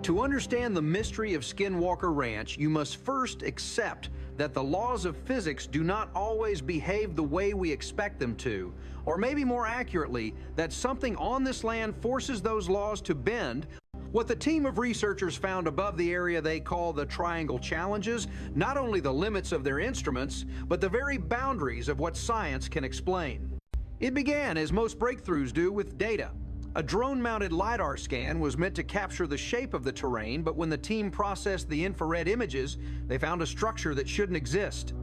To understand the mystery of Skinwalker Ranch, you must first accept that the laws of physics do not always behave the way we expect them to, or maybe more accurately, that something on this land forces those laws to bend. What the team of researchers found above the area they call the Triangle challenges not only the limits of their instruments, but the very boundaries of what science can explain. It began, as most breakthroughs do, with data. A drone-mounted LiDAR scan was meant to capture the shape of the terrain, but when the team processed the infrared images, they found a structure that shouldn't exist.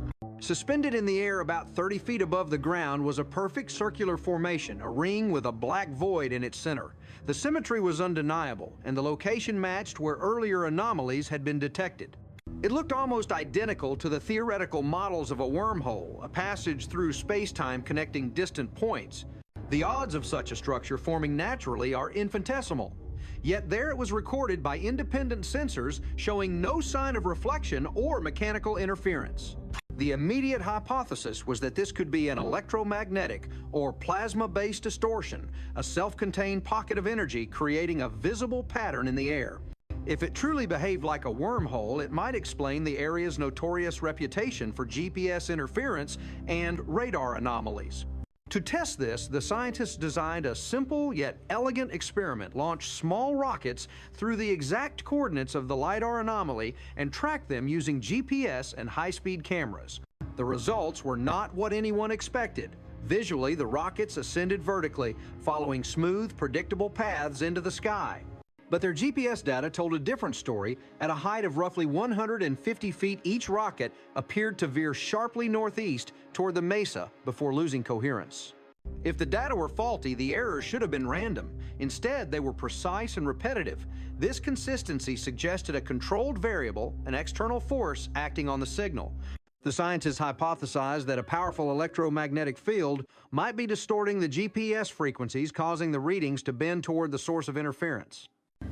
Suspended in the air about 30 feet above the ground was a perfect circular formation, a ring with a black void in its center. The symmetry was undeniable, and the location matched where earlier anomalies had been detected. It looked almost identical to the theoretical models of a wormhole, a passage through space-time connecting distant points. The odds of such a structure forming naturally are infinitesimal. Yet there it was recorded by independent sensors showing no sign of reflection or mechanical interference. The immediate hypothesis was that this could be an electromagnetic or plasma-based distortion, a self-contained pocket of energy creating a visible pattern in the air. If it truly behaved like a wormhole, it might explain the area's notorious reputation for GPS interference and radar anomalies. To test this, the scientists designed a simple yet elegant experiment, launched small rockets through the exact coordinates of the LiDAR anomaly and tracked them using GPS and high-speed cameras. The results were not what anyone expected. Visually, the rockets ascended vertically, following smooth, predictable paths into the sky. But their GPS data told a different story. At a height of roughly 150 feet, each rocket appeared to veer sharply northeast toward the mesa before losing coherence. If the data were faulty, the errors should have been random. Instead, they were precise and repetitive. This consistency suggested a controlled variable, an external force acting on the signal. The scientists hypothesized that a powerful electromagnetic field might be distorting the GPS frequencies, causing the readings to bend toward the source of interference.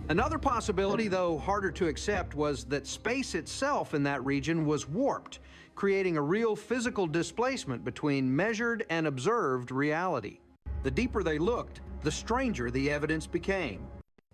Another possibility, though harder to accept, was that space itself in that region was warped, creating a real physical displacement between measured and observed reality. The deeper they looked, the stranger the evidence became.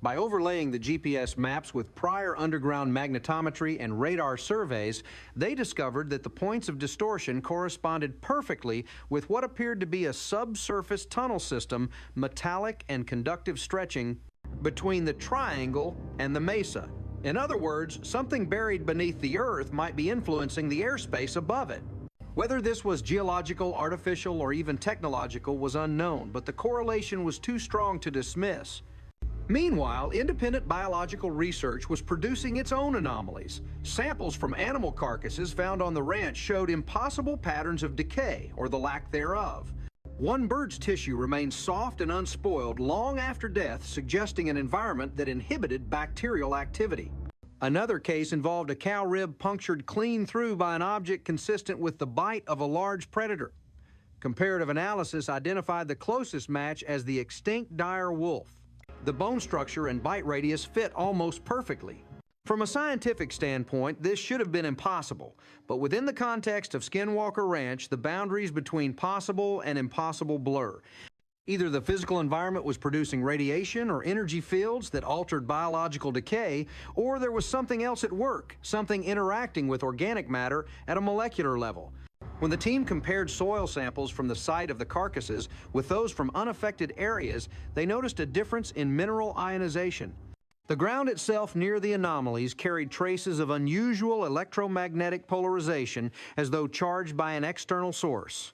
By overlaying the GPS maps with prior underground magnetometry and radar surveys, they discovered that the points of distortion corresponded perfectly with what appeared to be a subsurface tunnel system, metallic and conductive stretching between the triangle and the mesa. In other words, something buried beneath the earth might be influencing the airspace above it. Whether this was geological, artificial, or even technological was unknown, but the correlation was too strong to dismiss. Meanwhile, independent biological research was producing its own anomalies. Samples from animal carcasses found on the ranch showed impossible patterns of decay, or the lack thereof. One bird's tissue remained soft and unspoiled long after death, suggesting an environment that inhibited bacterial activity. Another case involved a cow rib punctured clean through by an object consistent with the bite of a large predator. Comparative analysis identified the closest match as the extinct dire wolf. The bone structure and bite radius fit almost perfectly. From a scientific standpoint, this should have been impossible, but within the context of Skinwalker Ranch, the boundaries between possible and impossible blur. Either the physical environment was producing radiation or energy fields that altered biological decay, or there was something else at work, something interacting with organic matter at a molecular level. When the team compared soil samples from the site of the carcasses with those from unaffected areas, they noticed a difference in mineral ionization. The ground itself near the anomalies carried traces of unusual electromagnetic polarization, as though charged by an external source.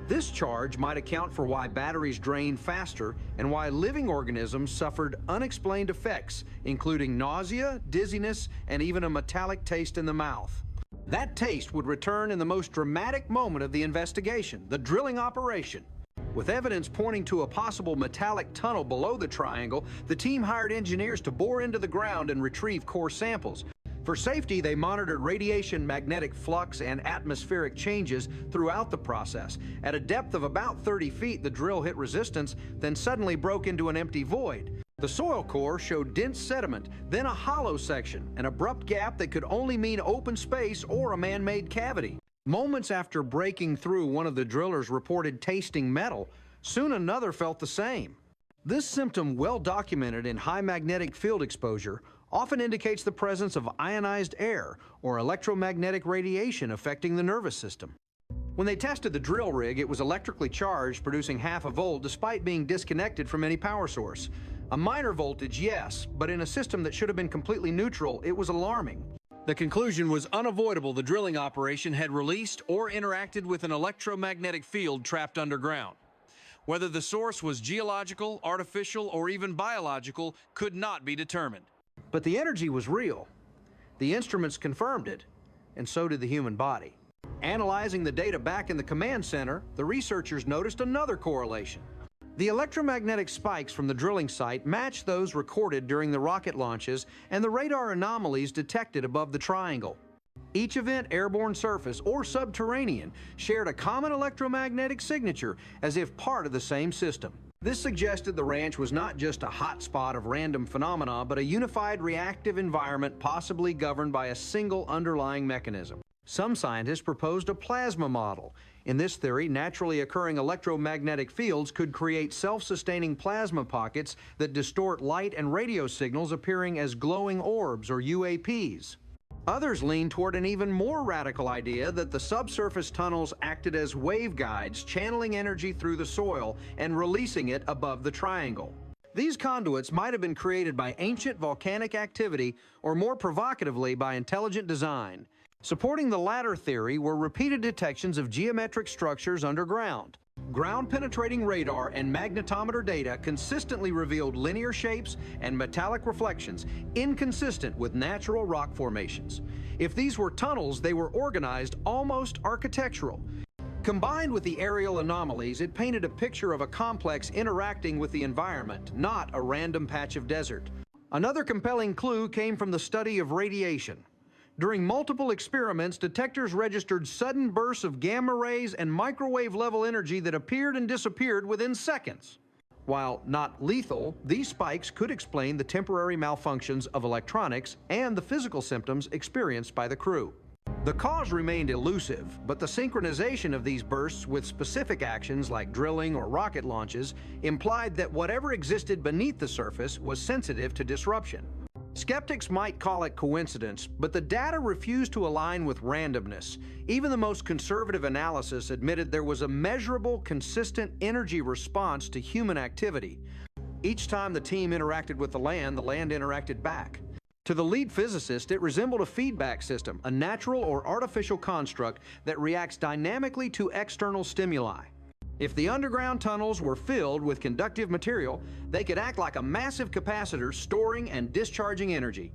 This charge might account for why batteries drained faster and why living organisms suffered unexplained effects, including nausea, dizziness, and even a metallic taste in the mouth. That taste would return in the most dramatic moment of the investigation, the drilling operation. With evidence pointing to a possible metallic tunnel below the triangle, the team hired engineers to bore into the ground and retrieve core samples. For safety, they monitored radiation, magnetic flux, and atmospheric changes throughout the process. At a depth of about 30 feet, the drill hit resistance, then suddenly broke into an empty void. The soil core showed dense sediment, then a hollow section, an abrupt gap that could only mean open space or a man-made cavity. Moments after breaking through, one of the drillers reported tasting metal. Soon another felt the same. This symptom, well documented in high magnetic field exposure, often indicates the presence of ionized air or electromagnetic radiation affecting the nervous system. When they tested the drill rig, it was electrically charged, producing half a volt despite being disconnected from any power source. A minor voltage, yes, but in a system that should have been completely neutral, it was alarming. The conclusion was unavoidable. The drilling operation had released or interacted with an electromagnetic field trapped underground. Whether the source was geological, artificial, or even biological could not be determined. But the energy was real. The instruments confirmed it, and so did the human body. Analyzing the data back in the command center, the researchers noticed another correlation. The electromagnetic spikes from the drilling site matched those recorded during the rocket launches and the radar anomalies detected above the triangle. Each event, airborne, surface, or subterranean, shared a common electromagnetic signature as if part of the same system. This suggested the ranch was not just a hotspot of random phenomena, but a unified reactive environment possibly governed by a single underlying mechanism. Some scientists proposed a plasma model. In this theory, naturally occurring electromagnetic fields could create self-sustaining plasma pockets that distort light and radio signals, appearing as glowing orbs or UAPs. Others lean toward an even more radical idea that the subsurface tunnels acted as waveguides, channeling energy through the soil and releasing it above the triangle. These conduits might have been created by ancient volcanic activity or, more provocatively, by intelligent design. Supporting the latter theory were repeated detections of geometric structures underground. Ground-penetrating radar and magnetometer data consistently revealed linear shapes and metallic reflections inconsistent with natural rock formations. If these were tunnels, they were organized almost architectural. Combined with the aerial anomalies, it painted a picture of a complex interacting with the environment, not a random patch of desert. Another compelling clue came from the study of radiation. During multiple experiments, detectors registered sudden bursts of gamma rays and microwave-level energy that appeared and disappeared within seconds. While not lethal, these spikes could explain the temporary malfunctions of electronics and the physical symptoms experienced by the crew. The cause remained elusive, but the synchronization of these bursts with specific actions like drilling or rocket launches implied that whatever existed beneath the surface was sensitive to disruption. Skeptics might call it coincidence, but the data refused to align with randomness. Even the most conservative analysis admitted there was a measurable, consistent energy response to human activity. Each time the team interacted with the land interacted back. To the lead physicist, it resembled a feedback system, a natural or artificial construct that reacts dynamically to external stimuli. If the underground tunnels were filled with conductive material, they could act like a massive capacitor, storing and discharging energy.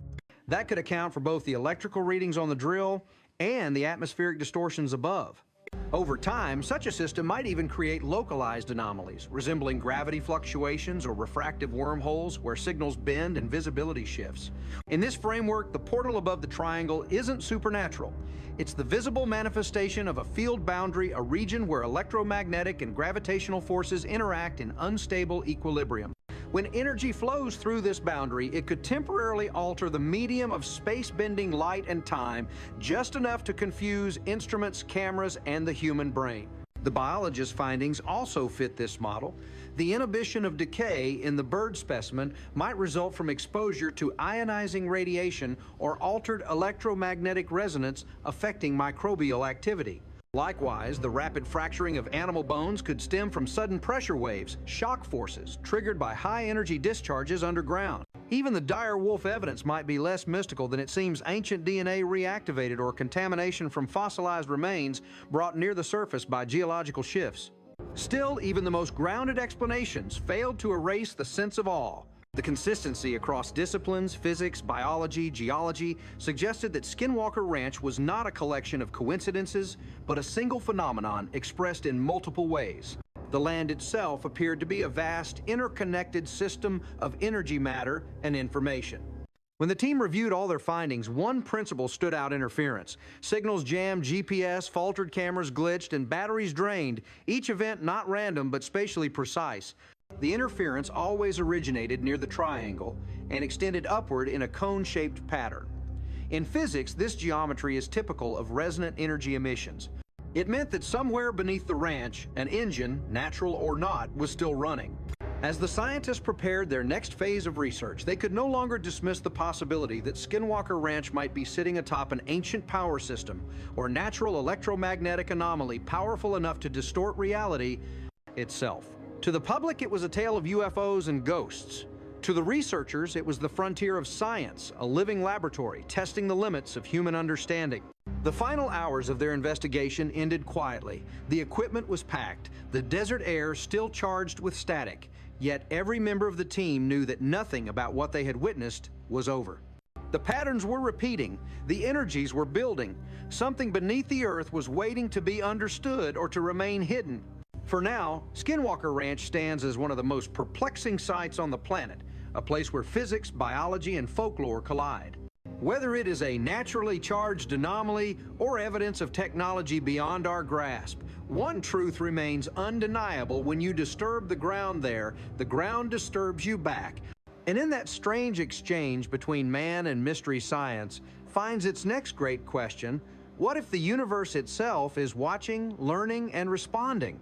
That could account for both the electrical readings on the drill and the atmospheric distortions above. Over time, such a system might even create localized anomalies, resembling gravity fluctuations or refractive wormholes where signals bend and visibility shifts. In this framework, the portal above the triangle isn't supernatural. It's the visible manifestation of a field boundary, a region where electromagnetic and gravitational forces interact in unstable equilibrium. When energy flows through this boundary, it could temporarily alter the medium of space-bending light and time, just enough to confuse instruments, cameras, and the human brain. The biologist's findings also fit this model. The inhibition of decay in the bird specimen might result from exposure to ionizing radiation or altered electromagnetic resonance affecting microbial activity. Likewise, the rapid fracturing of animal bones could stem from sudden pressure waves, shock forces, triggered by high-energy discharges underground. Even the dire wolf evidence might be less mystical than it seems ancient DNA reactivated or contamination from fossilized remains brought near the surface by geological shifts. Still, even the most grounded explanations failed to erase the sense of awe. The consistency across disciplines, physics, biology, geology, suggested that Skinwalker Ranch was not a collection of coincidences, but a single phenomenon expressed in multiple ways. The land itself appeared to be a vast, interconnected system of energy matter and information. When the team reviewed all their findings, one principle stood out: interference. Signals jammed, GPS faltered, cameras glitched, and batteries drained, each event not random but spatially precise. The interference always originated near the triangle and extended upward in a cone-shaped pattern. In physics, this geometry is typical of resonant energy emissions. It meant that somewhere beneath the ranch, an engine, natural or not, was still running. As the scientists prepared their next phase of research, they could no longer dismiss the possibility that Skinwalker Ranch might be sitting atop an ancient power system or natural electromagnetic anomaly powerful enough to distort reality itself. To the public, it was a tale of UFOs and ghosts. To the researchers, it was the frontier of science, a living laboratory testing the limits of human understanding. The final hours of their investigation ended quietly. The equipment was packed, the desert air still charged with static. Yet every member of the team knew that nothing about what they had witnessed was over. The patterns were repeating, the energies were building. Something beneath the earth was waiting to be understood or to remain hidden. For now, Skinwalker Ranch stands as one of the most perplexing sites on the planet, a place where physics, biology, and folklore collide. Whether it is a naturally charged anomaly or evidence of technology beyond our grasp, one truth remains undeniable: when you disturb the ground there, the ground disturbs you back. And in that strange exchange between man and mystery science finds its next great question: what if the universe itself is watching, learning, and responding?